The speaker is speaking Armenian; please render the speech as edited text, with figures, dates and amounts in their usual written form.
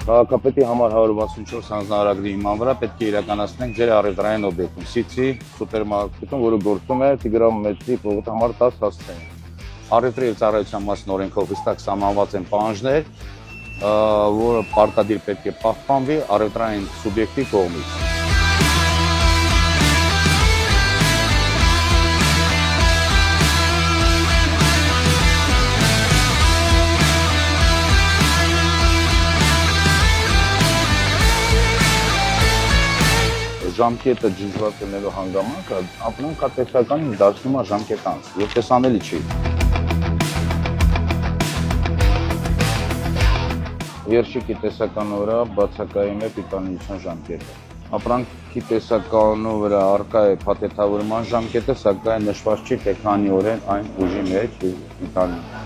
Քաղաքապետի համար 164 հանձնարարագրի հիման վրա պետք է իրականացնենք ձեր առևտրային օբյեկտում Սիցի սուպերմարկետում, որը գործում է Տիգրան Մեծի փողոց համար 10 հասցեն։ Առևտրի և ծառայության մասին օրենքով հստակ սահմանված են պահանջներ, որը պարտադիր պետք է պահպանվի առևտրային սուբյեկտի կողմից։ Ժամկետը ջնջված լինելու հանգամանքը ապրանքատեսականին դարձնում է ժամկետանց եւ տեսանելի չի։ Երշիկի տեսականու վրա բացակայում է պիտանիության ժամկետը։ Ապրանքի տեսականու վրա առկա է փաթեթավորման ժամկետը, սակայն նշված չի թե քանի օր են այն ուժի մեջ պիտանի։